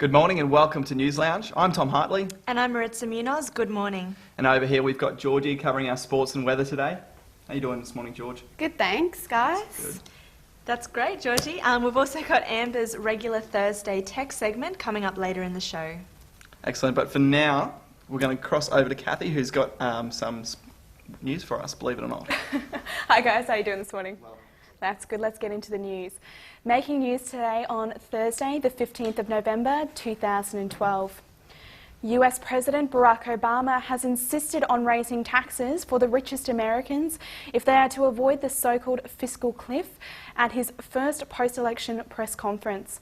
Good morning and welcome to News Lounge. I'm Tom Hartley. And I'm Maritza Munoz. Good morning. And over here we've got Georgie covering our sports and weather today. How are you doing this morning, George? Good, thanks, guys. Good. That's great, Georgie. We've also got Amber's regular Thursday tech segment coming up later in the show. Excellent, but for now, we're going to cross over to Kathy, who's got some news for us, believe it or not. Hi guys, how are you doing this morning? Well. That's good, let's get into the news. Making news today on Thursday, the 15th of November 2012. US President Barack Obama has insisted on raising taxes for the richest Americans if they are to avoid the so-called fiscal cliff at his first post-election press conference.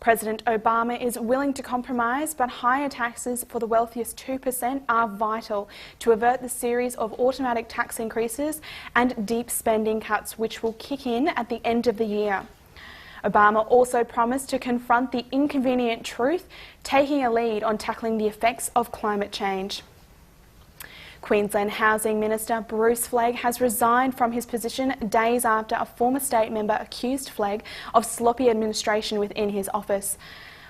President Obama is willing to compromise, but higher taxes for the wealthiest 2% are vital to avert the series of automatic tax increases and deep spending cuts which will kick in at the end of the year. Obama also promised to confront the inconvenient truth, taking a lead on tackling the effects of climate change. Queensland Housing Minister Bruce Flegg has resigned from his position days after a former state member accused Flegg of sloppy administration within his office.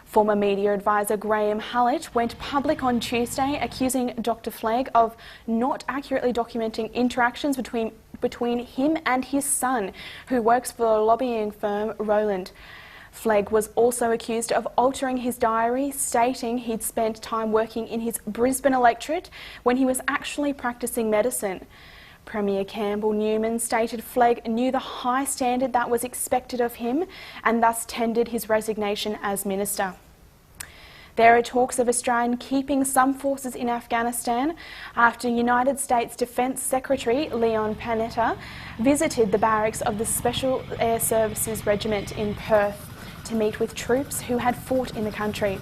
Former media advisor Graham Hullett went public on Tuesday accusing Dr Flegg of not accurately documenting interactions between him and his son, who works for the lobbying firm Rowland. Flegg was also accused of altering his diary, stating he'd spent time working in his Brisbane electorate when he was actually practicing medicine. Premier Campbell Newman stated Flegg knew the high standard that was expected of him and thus tendered his resignation as minister. There are talks of Australia keeping some forces in Afghanistan after United States Defence Secretary Leon Panetta visited the barracks of the Special Air Services Regiment in Perth to meet with troops who had fought in the country.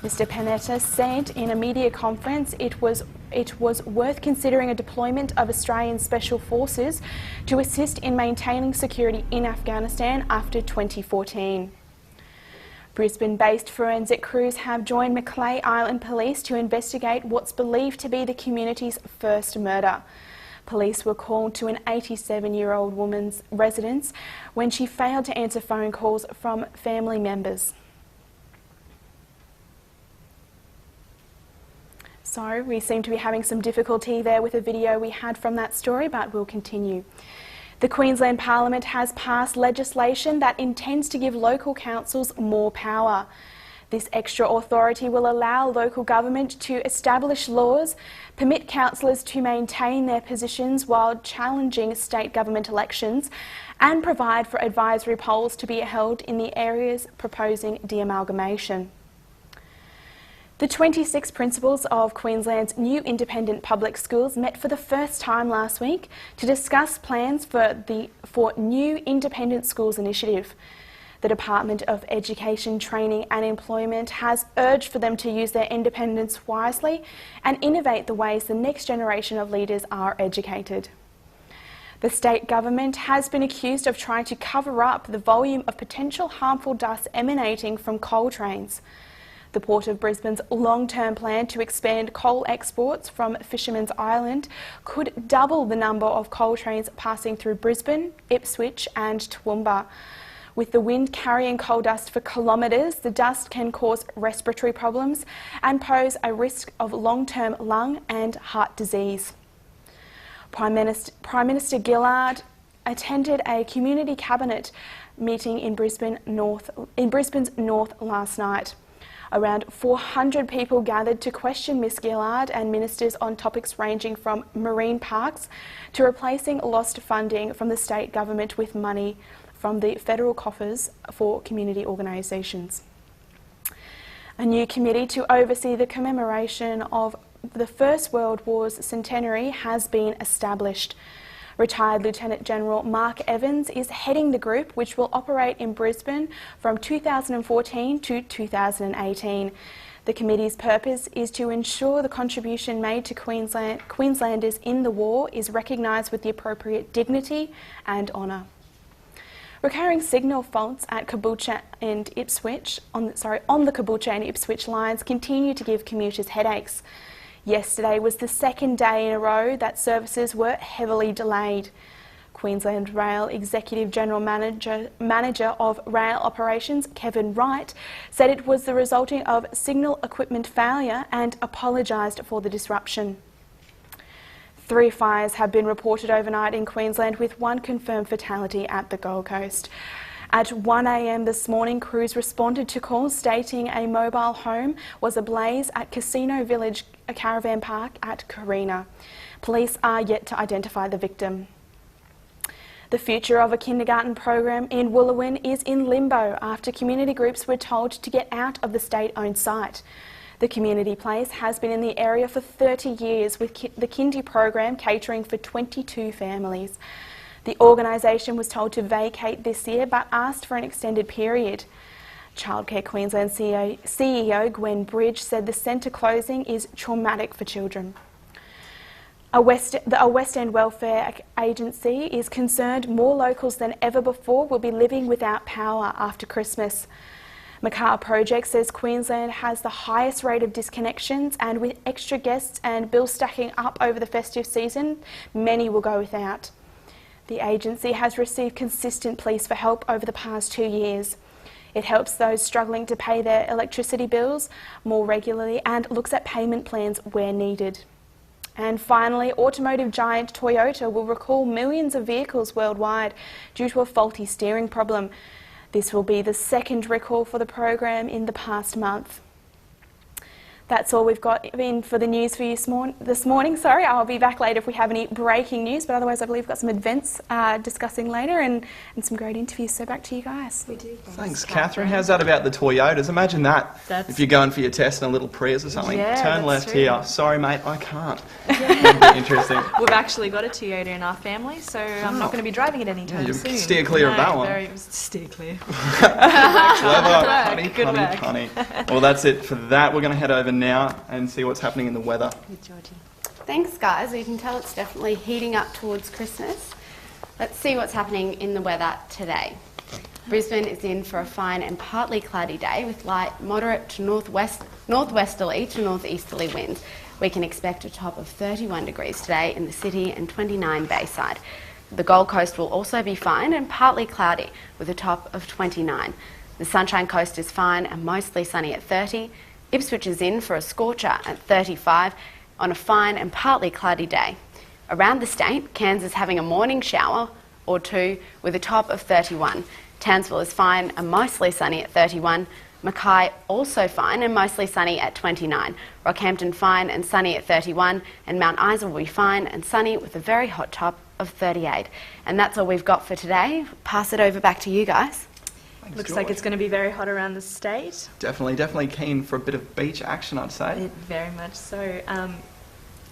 Mr Panetta said in a media conference it was worth considering a deployment of Australian Special Forces to assist in maintaining security in Afghanistan after 2014. Brisbane-based forensic crews have joined Macleay Island Police to investigate what's believed to be the community's first murder. Police were called to an 87-year-old woman's residence when she failed to answer phone calls from family members. So we seem to be having some difficulty there with the video we had from that story, but we'll continue. The Queensland Parliament has passed legislation that intends to give local councils more power. This extra authority will allow local government to establish laws, permit councillors to maintain their positions while challenging state government elections, and provide for advisory polls to be held in the areas proposing de-amalgamation. The 26 principals of Queensland's new independent public schools met for the first time last week to discuss plans for new independent schools initiative. The Department of Education, Training and Employment has urged for them to use their independence wisely and innovate the ways the next generation of leaders are educated. The state government has been accused of trying to cover up the volume of potential harmful dust emanating from coal trains. The Port of Brisbane's long-term plan to expand coal exports from Fisherman's Island could double the number of coal trains passing through Brisbane, Ipswich and Toowoomba. With the wind carrying coal dust for kilometres, the dust can cause respiratory problems and pose a risk of long-term lung and heart disease. Prime Minister Gillard attended a community cabinet meeting in Brisbane's north last night. Around 400 people gathered to question Ms Gillard and ministers on topics ranging from marine parks to replacing lost funding from the state government with money from the federal coffers for community organisations. A new committee to oversee the commemoration of the First World War's centenary has been established. Retired Lieutenant General Mark Evans is heading the group, which will operate in Brisbane from 2014 to 2018. The committee's purpose is to ensure the contribution made to Queenslanders in the war is recognised with the appropriate dignity and honour. Recurring signal faults at Caboolture and Ipswich, on the Caboolture and Ipswich lines continue to give commuters headaches. Yesterday was the second day in a row that services were heavily delayed. Queensland Rail Executive General Manager of Rail Operations, Kevin Wright, said it was the resulting of signal equipment failure and apologised for the disruption. 3 fires have been reported overnight in Queensland, with 1 confirmed fatality at the Gold Coast. At 1 a.m. this morning, crews responded to calls stating a mobile home was ablaze at Casino Village, a caravan park at Carina. Police are yet to identify the victim. The future of a kindergarten program in Wooloowin is in limbo after community groups were told to get out of the state-owned site. The community place has been in the area for 30 years, with the kindy program catering for 22 families. The organisation was told to vacate this year but asked for an extended period. Childcare Queensland CEO Gwen Bridge said the centre closing is traumatic for children. A West End Welfare Agency is concerned more locals than ever before will be living without power after Christmas. Macar Project says Queensland has the highest rate of disconnections, and with extra guests and bills stacking up over the festive season, many will go without. The agency has received consistent pleas for help over the past 2 years. It helps those struggling to pay their electricity bills more regularly and looks at payment plans where needed. And finally, automotive giant Toyota will recall millions of vehicles worldwide due to a faulty steering problem. This will be the 2nd recall for the program in the past month. That's all we've got in for the news for you this morning. Sorry, I'll be back later if we have any breaking news, but otherwise I believe we've got some events discussing later and some great interviews. So back to you guys. We do. Thanks, Catherine. How's that about the Toyotas? Imagine that. If you're going for your test in a little Prius or something, turn left here. Sorry, mate, I can't. That'd be interesting. We've actually got a Toyota in our family, so I'm not going to be driving it anytime soon. Steer clear of that one. Steer clear. Clever. Good work. Punny. Well, that's it for that. We're going to head over now and see what's happening in the weather. With Georgie. Thanks, guys. You can tell it's definitely heating up towards Christmas. Let's see what's happening in the weather today. Brisbane is in for a fine and partly cloudy day with light, moderate to northwesterly to northeasterly winds. We can expect a top of 31 degrees today in the city and 29 Bayside. The Gold Coast will also be fine and partly cloudy with a top of 29. The Sunshine Coast is fine and mostly sunny at 30. Ipswich is in for a scorcher at 35 on a fine and partly cloudy day. Around the state, Cairns is having a morning shower or 2 with a top of 31. Townsville is fine and mostly sunny at 31. Mackay also fine and mostly sunny at 29. Rockhampton fine and sunny at 31. And Mount Isa will be fine and sunny with a very hot top of 38. And that's all we've got for today. Pass it over back to you guys. Thanks, Looks George. like it's going to be very hot around the state. Definitely keen for a bit of beach action, I'd say. Very much so.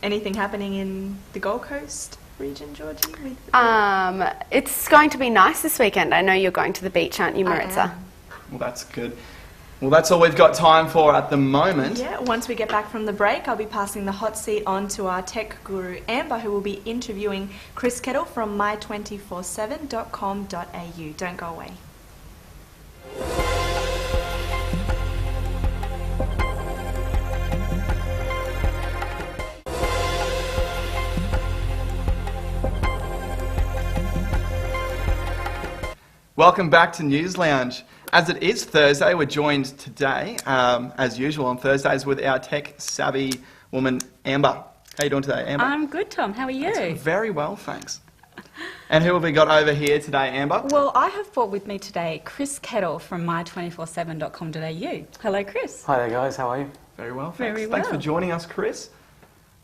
Anything happening in the Gold Coast region, Georgie? It's going to be nice this weekend. I know you're going to the beach, aren't you, Maritza? Well, that's good. Well, that's all we've got time for at the moment. Yeah, once we get back from the break, I'll be passing the hot seat on to our tech guru, Amber, who will be interviewing Chris Kettle from my247.com.au. Don't go away. Welcome back to News Lounge. As it is Thursday, we're joined today, as usual on Thursdays, with our tech-savvy woman, Amber. How are you doing today, Amber? I'm good, Tom. How are you? Very well, thanks. And who have we got over here today, Amber? Well, I have brought with me today Chris Kettle from my247.com.au. Hello, Chris. Hi there, guys. How are you? Very well, thanks. Very Thanks for well. joining us, Chris.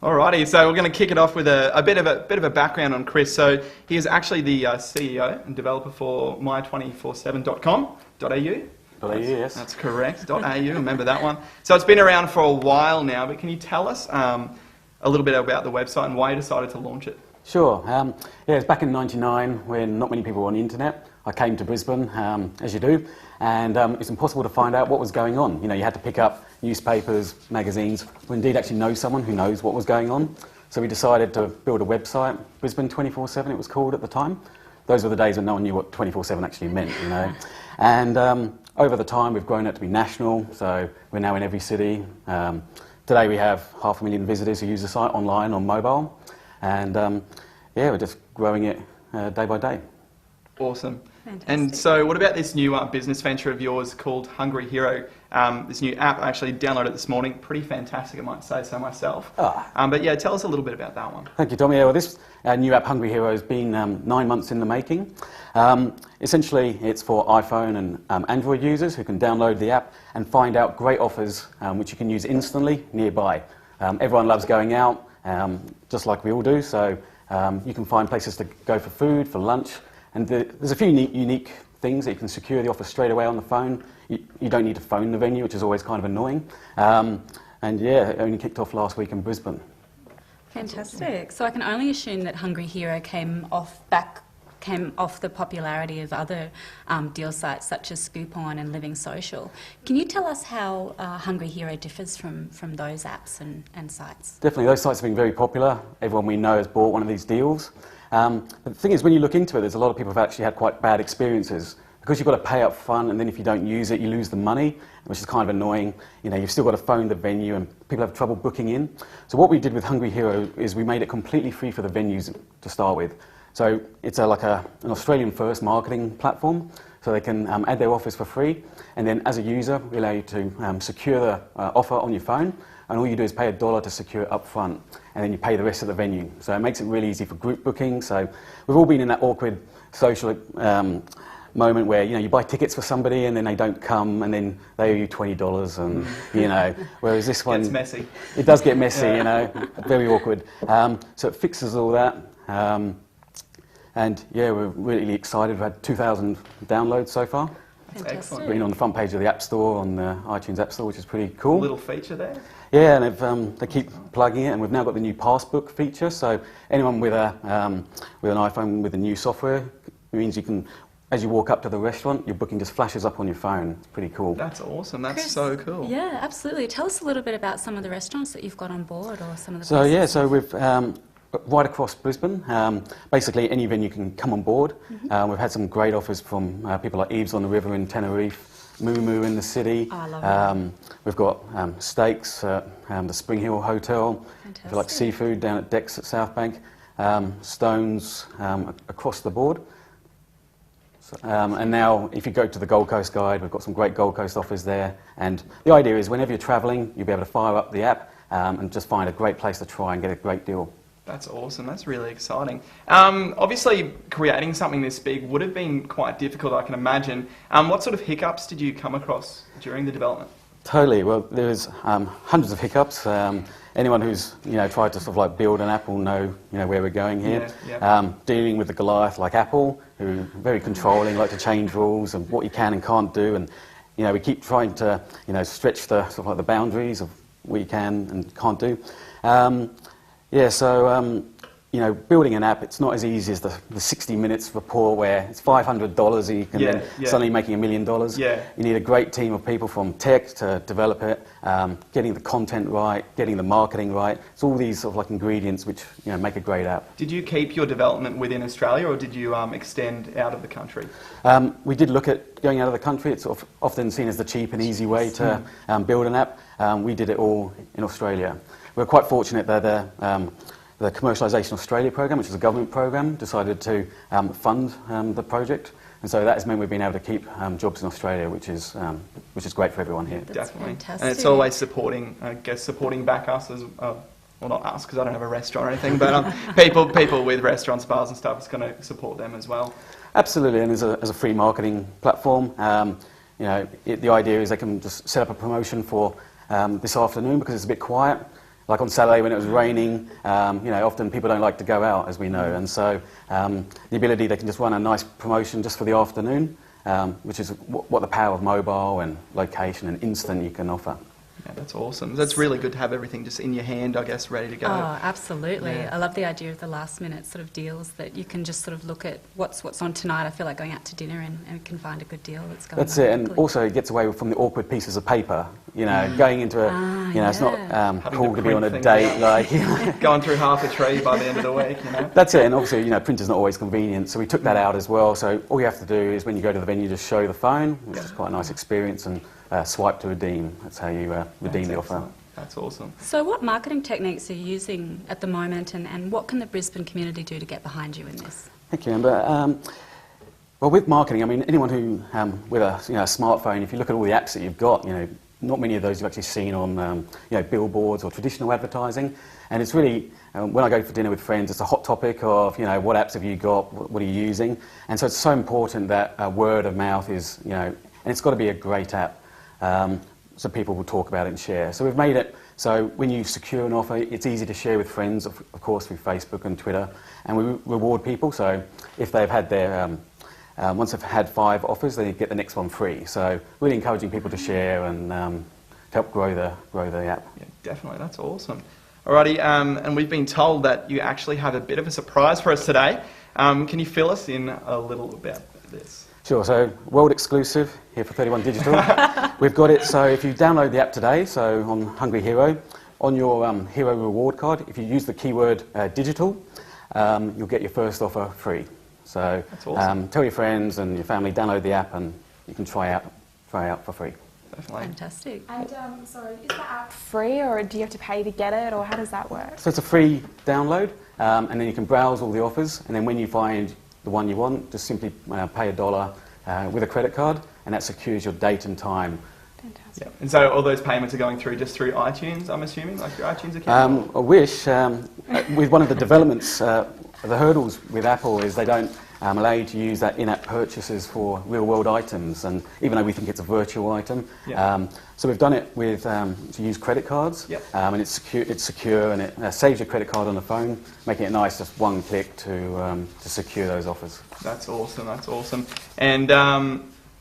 Alrighty, so we're going to kick it off with a bit of a background on Chris. So he is actually the CEO and developer for my247.com.au. Yes. That's correct. .au, remember that one. So it's been around for a while now, but can you tell us a little bit about the website and why you decided to launch it? Sure. Yeah, it was back in '99 when not many people were on the internet. I came to Brisbane, as you do, and it's impossible to find out what was going on. You know, you had to pick up newspapers, magazines, or indeed actually know someone who knows what was going on. So we decided to build a website, Brisbane 24/7 it was called at the time. Those were the days when no one knew what 24/7 actually meant, you know. And over the time we've grown it to be national, so we're now in every city. Today we have 500,000 visitors who use the site online on mobile, and yeah, we're just growing it day by day. Awesome. Fantastic. And so what about this new business venture of yours called Hungry Hero? This new app, I actually downloaded it this morning. Pretty fantastic, I might say so myself. But yeah, tell us a little bit about that one. Thank you, Tom. Yeah, well, this new app, Hungry Hero, has been 9 months in the making. Essentially, it's for iPhone and Android users who can download the app and find out great offers which you can use instantly nearby. Everyone loves going out, just like we all do, so you can find places to go for food, for lunch, and there's a few unique things that you can secure the offer straight away on the phone. You don't need to phone the venue, which is always kind of annoying. And yeah, it only kicked off last week in Brisbane. Fantastic. So I can only assume that Hungry Hero came off the popularity of other deal sites such as Scoop-On and Living Social. Can you tell us how Hungry Hero differs from those apps and sites? Definitely, those sites have been very popular. Everyone we know has bought one of these deals. But the thing is, when you look into it, there's a lot of people who have actually had quite bad experiences. Because you've got to pay up front, and then if you don't use it, you lose the money, which is kind of annoying. You know, you've still got to phone the venue, and people have trouble booking in. So what we did with Hungry Hero is we made it completely free for the venues to start with. So it's like an Australian first marketing platform, so they can add their offers for free, and then as a user, we allow you to secure the offer on your phone, and all you do is pay $1 to secure it up front, and then you pay the rest of the venue. So it makes it really easy for group booking. So we've all been in that awkward social moment where, you know, you buy tickets for somebody and then they don't come, and then they owe you $20, and you know, whereas this one, It's messy. It does get messy, you know, very awkward. So it fixes all that. And yeah, we're really excited. We've had 2,000 downloads so far. Excellent. Been on the front page of the App Store, on the iTunes App Store, which is pretty cool. Little feature there. Yeah, and they keep plugging it, and we've now got the new Passbook feature. So anyone with an iPhone with the new software, it means you can, as you walk up to the restaurant, your booking just flashes up on your phone. It's pretty cool. That's awesome. That's Chris, so cool. Yeah, absolutely. Tell us a little bit about some of the restaurants that you've got on board, or some of the So places. yeah, so we've right across Brisbane. Basically, any venue can come on board. We've had some great offers from people like Eves on the River in Tenerife, Moo Moo in the city. Oh, I love it. We've got steaks at the Spring Hill Hotel. If you like Fantastic. seafood, down at Decks at South Bank. Stones across the board. And now, if you go to the Gold Coast Guide, we've got some great Gold Coast offers there. And the idea is, whenever you're travelling, you'll be able to fire up the app and just find a great place to try and get a great deal. That's awesome. That's really exciting. Obviously, creating something this big would have been quite difficult, I can imagine. What sort of hiccups did you come across during the development? Totally. Well, there's hundreds of hiccups. Anyone who's tried to sort of like build an app will know where we're going here. Yeah. Dealing with the Goliath like Apple, who are very controlling, like to change rules and what you can and can't do, and we keep trying to stretch the sort of like the boundaries of what you can and can't do. Building an app, it's not as easy as the 60 Minutes report where it's $500 and you can then suddenly making $1 million. Yeah. You need a great team of people from tech to develop it, getting the content right, getting the marketing right. It's all these sort of like ingredients which make a great app. Did you keep your development within Australia, or did you extend out of the country? We did look at going out of the country. It's sort of often seen as the cheap and easy way to build an app. We did it all in Australia. We're quite fortunate that the Commercialisation Australia program, which is a government program, decided to fund the project, and so that has meant we've been able to keep jobs in Australia, which is great for everyone here. That's Definitely. fantastic. And it's always supporting back us as well, not us because I don't have a restaurant or anything, but people with restaurants, bars, and stuff. It's going to support them as well. Absolutely, and as a free marketing platform, the idea is they can just set up a promotion for this afternoon because it's a bit quiet. Like on Saturday when it was raining, often people don't like to go out, as we know, and so the ability they can just run a nice promotion just for the afternoon, which is what the power of mobile and location and instant you can offer. Yeah, that's awesome. That's really good to have everything just in your hand, I guess, ready to go. Oh, absolutely. Yeah. I love the idea of the last minute sort of deals that you can just sort of look at what's on tonight. I feel like going out to dinner and can find a good deal that's going That's on it, and quickly. also it gets away from the awkward pieces of paper. Going into a, it's not Having cool to to be on a print date, things like, Going through half a tree by the end of the week, That's it, and obviously, printer's not always convenient, so we took that out as well. So all you have to do is when you go to the venue, just show the phone, which is quite a nice experience, and swipe to redeem. That's how you redeem the offer. That's awesome. So what marketing techniques are you using at the moment, and what can the Brisbane community do to get behind you in this? Thank you, Amber. Well, with marketing, I mean, anyone who with a smartphone, if you look at all the apps that you've got, not many of those you've actually seen on billboards or traditional advertising. And it's really, when I go for dinner with friends, it's a hot topic of what apps have you got, what are you using, and so it's so important that word of mouth is and it's got to be a great app, so people will talk about it and share. So we've made it so when you secure an offer, it's easy to share with friends, of course, through Facebook and Twitter, and we reward people. So if they've had their once they've had 5 offers, they get the next one free. So really encouraging people to share and help grow the app. Yeah, definitely. That's awesome. Alrighty, and we've been told that you actually have a bit of a surprise for us today. Can you fill us in a little about this? Sure. So world exclusive here for 31 Digital. We've got it. So if you download the app today, so on Hungry Hero, on your Hero reward card, if you use the keyword digital, you'll get your first offer free. So that's awesome. Tell your friends and your family, download the app, and you can try out for free. Definitely. Fantastic. And sorry, is the app free, or do you have to pay to get it, or how does that work? So it's a free download, and then you can browse all the offers, and then when you find the one you want, just simply pay $1 with a credit card, and that secures your date and time. Fantastic. Yeah. And so all those payments are going through just through iTunes, I'm assuming, like your iTunes account? I wish. With one of the developments, the hurdles with Apple is they don't allow you to use that in-app purchases for real-world items, and even though we think it's a virtual item. Yep. So we've done it with to use credit cards, yep. And it's secure, and it saves your credit card on the phone, making it nice, just one click to secure those offers. That's awesome. That's awesome. And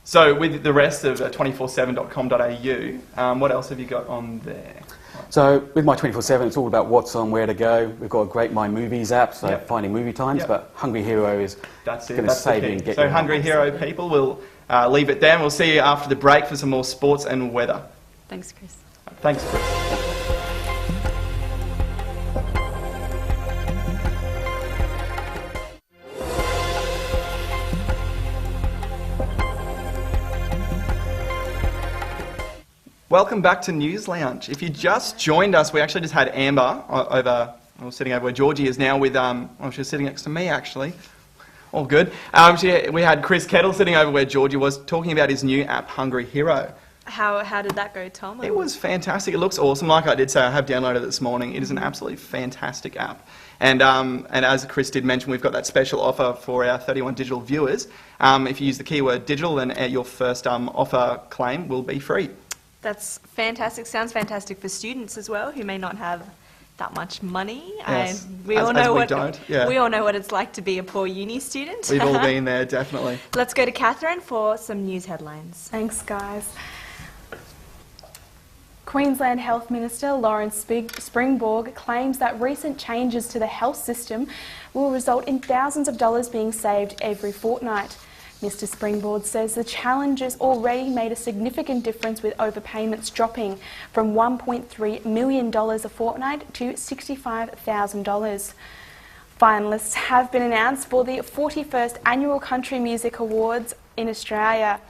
so with the rest of 247.com.au, what else have you got on there? So with My 24/7, it's all about what's on, where to go. We've got a great My Movies app, so yep. finding movie times, yep. But Hungry Hero is going to save you and get you. So Hungry Hero people, we'll leave it there, and we'll see you after the break for some more sports and weather. Thanks, Chris. Thanks, Chris. Welcome back to News Lounge. If you just joined us, we actually just had Amber sitting over where Georgie is now with, she was sitting next to me actually. All good. We had Chris Kettle sitting over where Georgie was, talking about his new app, Hungry Hero. How did that go, Tom? It was fantastic. It looks awesome. Like I did say, I have downloaded it this morning. It is an absolutely fantastic app. And as Chris did mention, we've got that special offer for our 31 Digital viewers. If you use the keyword digital, then your first offer claim will be free. That's fantastic. Sounds fantastic for students as well, who may not have that much money. Yes. And we all know what it's like to be a poor uni student. We've all been there, definitely. Let's go to Catherine for some news headlines. Thanks, guys. Queensland Health Minister Lawrence Springborg claims that recent changes to the health system will result in thousands of dollars being saved every fortnight. Mr. Springborg says the challenges already made a significant difference, with overpayments dropping from $1.3 million a fortnight to $65,000. Finalists have been announced for the 41st Annual Country Music Awards in Australia.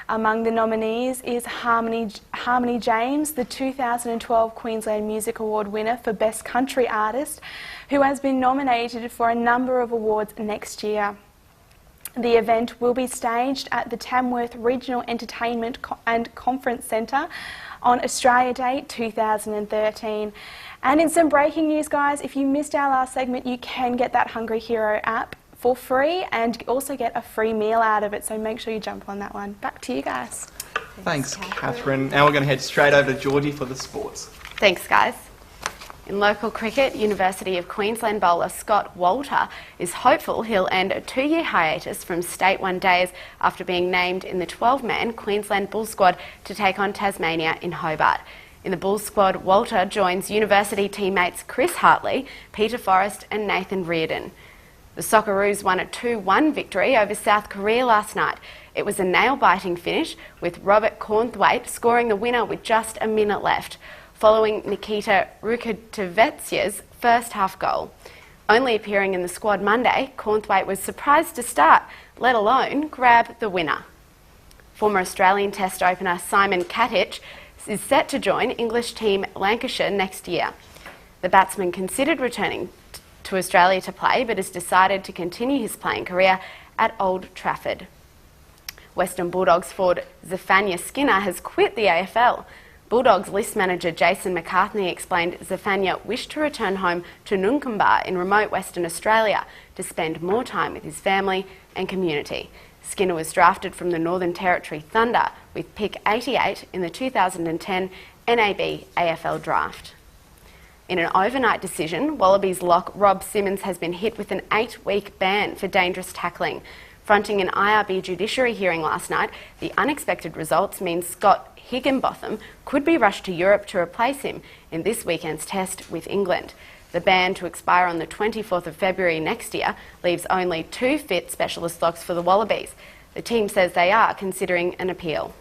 Among the nominees is Harmony James, the 2012 Queensland Music Award winner for Best Country Artist, who has been nominated for a number of awards next year. The event will be staged at the Tamworth Regional Entertainment and Conference Centre on Australia Day 2013. And in some breaking news, guys, if you missed our last segment, you can get that Hungry Hero app for free and also get a free meal out of it, so make sure you jump on that one. Back to you guys. Thanks, Catherine. Now we're going to head straight over to Georgie for the sports. Thanks, guys. In local cricket, University of Queensland bowler Scott Walter is hopeful he'll end a 2-year hiatus from State One days after being named in the 12-man Queensland Bull squad to take on Tasmania in Hobart. In the Bull squad, Walter joins university teammates Chris Hartley, Peter Forrest and Nathan Reardon. The Socceroos won a 2-1 victory over South Korea last night. It was a nail-biting finish, with Robert Cornthwaite scoring the winner with just a minute left, following Nikita Rukatevetsia's first half goal. Only appearing in the squad Monday, Cornthwaite was surprised to start, let alone grab the winner. Former Australian Test opener Simon Katich is set to join English team Lancashire next year. The batsman considered returning to Australia to play, but has decided to continue his playing career at Old Trafford. Western Bulldogs forward Zephania Skinner has quit the AFL. Bulldogs list manager Jason McCartney explained Zephania wished to return home to Nunkamba in remote Western Australia to spend more time with his family and community. Skinner was drafted from the Northern Territory Thunder with pick 88 in the 2010 NAB AFL draft. In an overnight decision, Wallabies lock Rob Simmons has been hit with an 8-week ban for dangerous tackling. Fronting an IRB judiciary hearing last night, the unexpected results mean Scott Higginbotham could be rushed to Europe to replace him in this weekend's test with England. The ban, to expire on the 24th of February next year, leaves only 2 fit specialist locks for the Wallabies. The team says they are considering an appeal.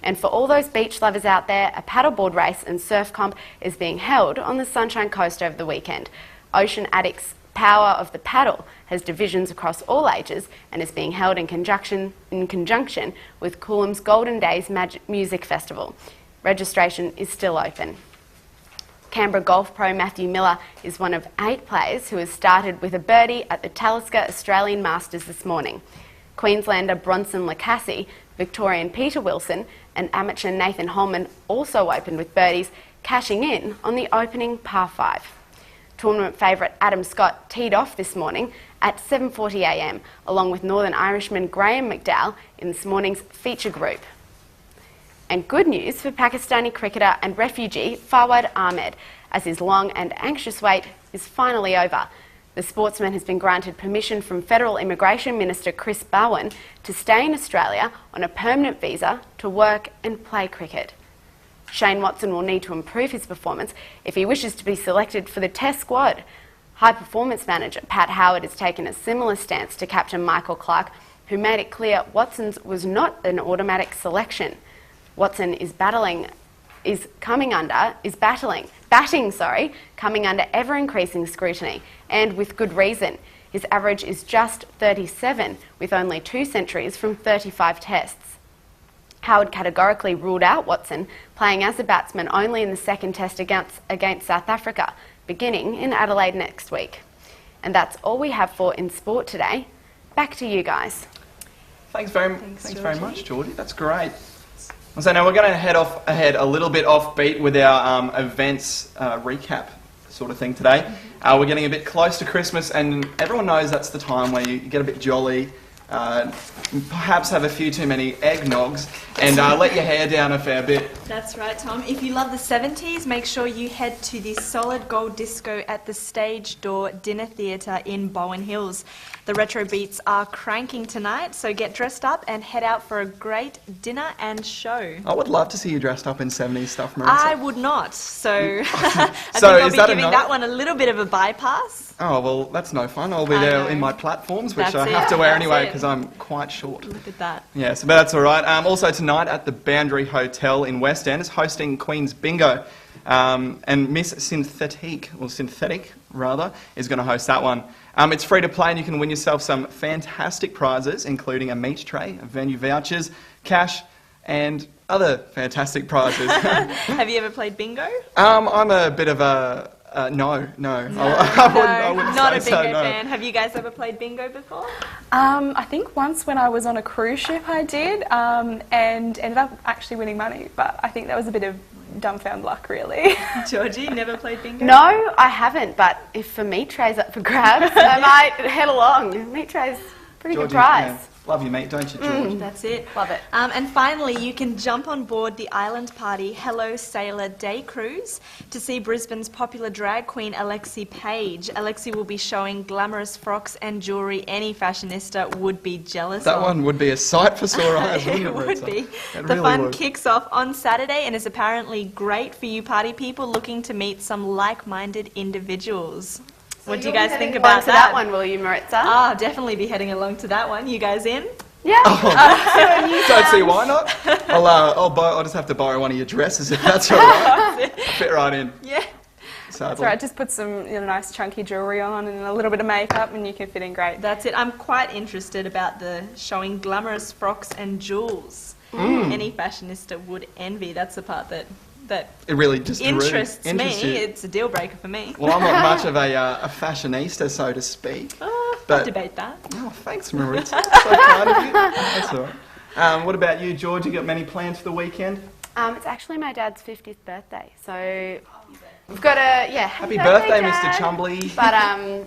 And for all those beach lovers out there, a paddleboard race and surf comp is being held on the Sunshine Coast over the weekend. Ocean Addicts Power of the Paddle has divisions across all ages and is being held in conjunction with Coolum's Golden Days Music Festival. Registration is still open. Canberra golf pro Matthew Miller is one of 8 players who has started with a birdie at the Talisker Australian Masters this morning. Queenslander Bronson Lacassie, Victorian Peter Wilson and amateur Nathan Holman also opened with birdies, cashing in on the opening par 5. Tournament favourite Adam Scott teed off this morning at 7:40am, along with Northern Irishman Graham McDowell in this morning's feature group. And good news for Pakistani cricketer and refugee Fawad Ahmed, as his long and anxious wait is finally over. The sportsman has been granted permission from Federal Immigration Minister Chris Bowen to stay in Australia on a permanent visa to work and play cricket. Shane Watson will need to improve his performance if he wishes to be selected for the Test squad. High performance manager Pat Howard has taken a similar stance to captain Michael Clarke, who made it clear Watson's was not an automatic selection. Watson is batting, coming under ever-increasing scrutiny, and with good reason. His average is just 37, with only 2 centuries from 35 tests. Howard categorically ruled out Watson, playing as a batsman only in the second test against South Africa, beginning in Adelaide next week. And that's all we have for In Sport today. Back to you guys. Thanks very much, Georgie. That's great. So now we're going to head ahead a little bit offbeat with our events recap sort of thing today. We're getting a bit close to Christmas, and everyone knows that's the time where you get a bit jolly, perhaps have a few too many eggnogs, and let your hair down a fair bit. That's right, Tom. If you love the 70s, make sure you head to the Solid Gold Disco at the Stage Door Dinner Theatre in Bowen Hills. The retro beats are cranking tonight, so get dressed up and head out for a great dinner and show. I would love to see you dressed up in 70s stuff, Marissa. I would not, so I think So I'll is be that giving a no? that one a little bit of a bypass. Oh, well, that's no fun. I'll be I there know. in my platforms, which That's I it, have to wear that's anyway it. because I'm quite short. Look at that. Yes, but that's all right. Also tonight at the Boundary Hotel in West End is hosting Queen's Bingo. And Miss Synthetic, is going to host that one. It's free to play and you can win yourself some fantastic prizes, including a meat tray, venue vouchers, cash, and other fantastic prizes. Have you ever played bingo? I'm a bit of a... no. I wouldn't Not a say bingo so, no. fan. Have you guys ever played bingo before? I think once when I was on a cruise ship I did, and ended up actually winning money, but I think that was a bit of dumbfound luck, really. Georgie, never played bingo? No, I haven't, but if a meat tray's up for grabs, I might head along. Meat tray's pretty Georgie, good prize. yeah. Love you, mate, don't you, George? That's it. Love it. And finally, you can jump on board the Island Party Hello Sailor Day Cruise to see Brisbane's popular drag queen Alexi Page. Alexi will be showing glamorous frocks and jewellery any fashionista would be jealous That of. one would be a sight for sore eyes, wouldn't it, It would Marissa? be. It The really fun would. kicks off on Saturday and is apparently great for you party people looking to meet some like-minded individuals. What do you guys think about that one, will you, Maritza? Ah, definitely be heading along to that one. You guys in? Yeah. Don't see why not. I'll just have to borrow one of your dresses if that's all right. Fit right in. Yeah. Sadly. That's right, just put some nice chunky jewellery on and a little bit of makeup and you can fit in great. That's it. I'm quite interested about the showing glamorous frocks and jewels. Any fashionista would envy. That's the part that that It really just interests me, interests you. it's a deal breaker for me. Well, I'm not much of a fashionista, so to speak. I but- debate that. Oh, thanks, Maritza. So kind of you. That's all right. What about you, George? You got many plans for the weekend? It's actually my dad's 50th birthday, so we've got a Happy birthday, Dad. Mr. Chumbly. But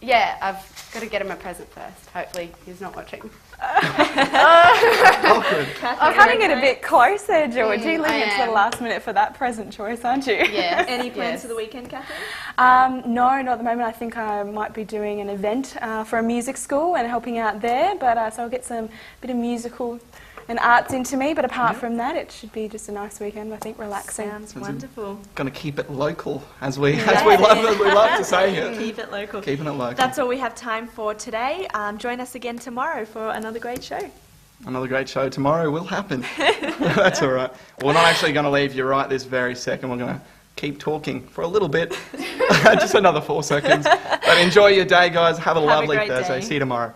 yeah, I've got to get him a present first. Hopefully, he's not watching. Awkward. I'm cutting it a bit closer, Georgie. Leaving I it to the am. last minute for that present choice, aren't you? Yes. Any plans yes. for the weekend, Catherine? No, not at the moment. I think I might be doing an event for a music school and helping out there. But so I'll get some bit of musical and arts into me. But apart from that, it should be just a nice weekend. I think relaxing. Sounds wonderful. Going to keep it local, as we love to say here. Keep it local. Keeping it local. That's all we have time for today. Join us again tomorrow for another great show. Another great show tomorrow will happen. That's all right. Well, we're not actually going to leave you right this very second. We're going to keep talking for a little bit, just another 4 seconds. But enjoy your day, guys. Have a lovely great Thursday. day. See you tomorrow.